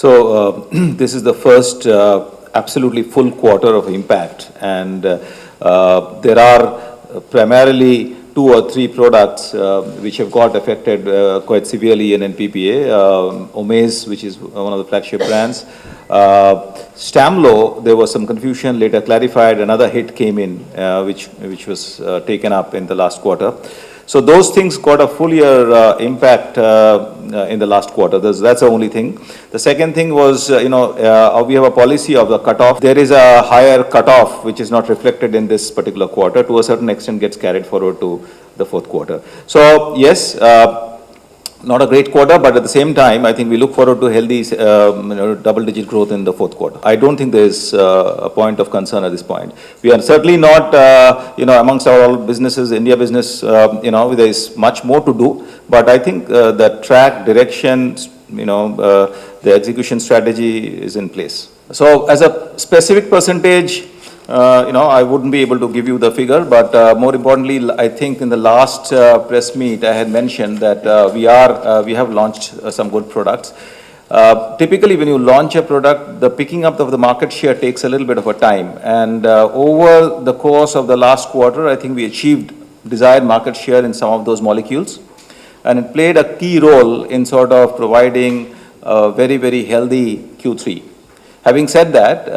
This is the first absolutely full quarter of impact, and there are primarily 2 or 3 products which have got affected quite severely in NPPA. Omaze, which is one of the flagship brands. Stamlo, there was some confusion, later clarified, another hit came in, which was taken up in the last quarter. So those things got a full year impact in the last quarter. That's the only thing. The second thing was, we have a policy of the cutoff. There is a higher cutoff which is not reflected in this particular quarter. To a certain extent, gets carried forward to the fourth quarter. So yes, not a great quarter, but at the same time, I think we look forward to healthy double-digit growth in the fourth quarter. I don't think there is a point of concern at this point. We are certainly not, amongst our businesses, India business, there is much more to do. But I think the track, direction, the execution strategy is in place. So as a specific percentage, I wouldn't be able to give you the figure, but more importantly, I think in the last press meet, I had mentioned that we have launched some good products. Typically, when you launch a product, the picking up of the market share takes a little bit of a time. And over the course of the last quarter, I think we achieved desired market share in some of those molecules. And it played a key role in sort of providing a very, very healthy Q3. Having said that,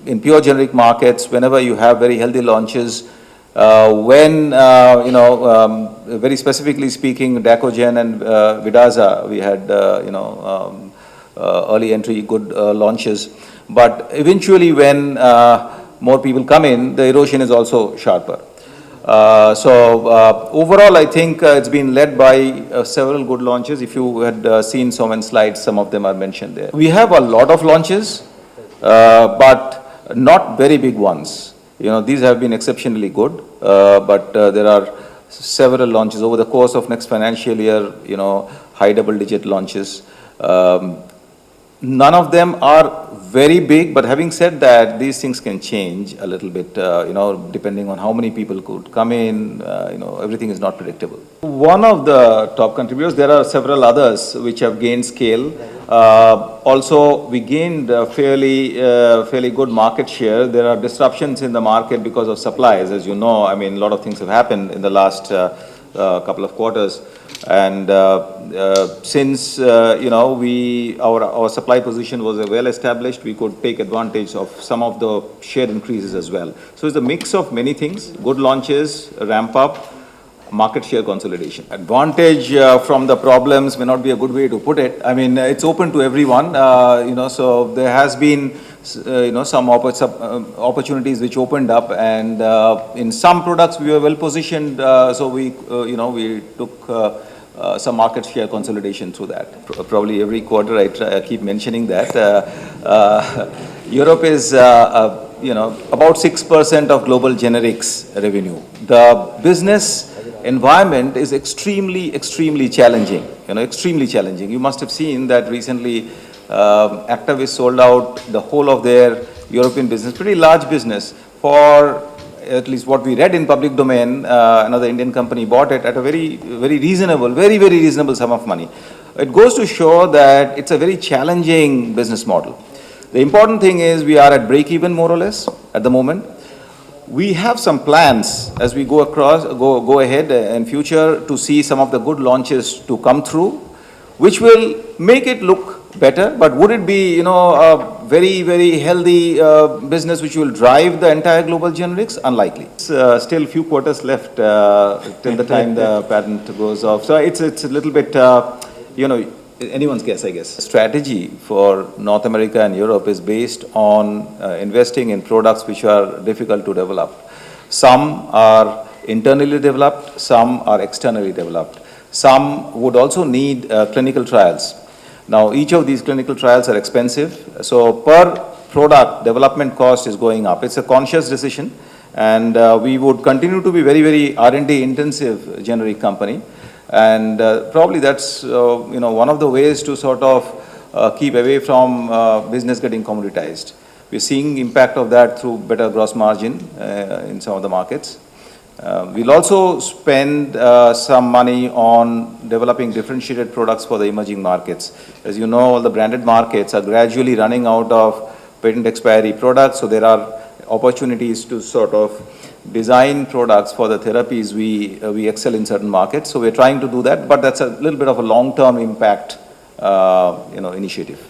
in pure generic markets, whenever you have very healthy launches, very specifically speaking, Dacogen and Vidaza, we had, early entry, good launches. But eventually when more people come in, the erosion is also sharper. Overall, I think it's been led by several good launches. If you had seen Soman's slides, some of them are mentioned there. We have a lot of launches, but not very big ones. These have been exceptionally good, but there are several launches over the course of next financial year, high double-digit launches. None of them are very big, but having said that, these things can change a little bit, depending on how many people could come in, everything is not predictable. One of the top contributors, there are several others which have gained scale. Also, we gained fairly good market share. There are disruptions in the market because of supplies, as you know. I mean, a lot of things have happened in the last couple of quarters. And since our supply position was well established, we could take advantage of some of the share increases as well. So it's a mix of many things: good launches, ramp up, market share consolidation. Advantage from the problems may not be a good way to put it. I mean, it's open to everyone. So there has been some opportunities which opened up, and in some products we were well positioned. So we took some market share consolidation through that. Probably every quarter I keep mentioning that. Europe is about 6% of global generics revenue. The business environment is extremely challenging. Extremely challenging. You must have seen that recently. Actavis sold out the whole of their European business, pretty large business, for at least what we read in public domain. Another Indian company bought it at a very reasonable sum of money. It goes to show that it's a very challenging business model. The important thing is we are at break even, more or less, at the moment. We have some plans as we go ahead in future to see some of the good launches to come through, which will make it look better. But would it be, a very healthy business which will drive the entire global generics? Unlikely. Still few quarters left till the time the patent goes off. So it's a little bit, anyone's guess, I guess. Strategy for North America and Europe is based on investing in products which are difficult to develop. Some are internally developed, some are externally developed. Some would also need clinical trials. Now, each of these clinical trials are expensive, so per product development cost is going up. It's a conscious decision, and we would continue to be very R&D intensive generic company, and probably that's one of the ways to sort of keep away from business getting commoditized. We're seeing impact of that through better gross margin in some of the markets. We'll also spend some money on developing differentiated products for the emerging markets. As you know, all the branded markets are gradually running out of patent expiry products, so there are opportunities to sort of design products for the therapies we excel in certain markets. So we're trying to do that, but that's a little bit of a long-term impact, initiative.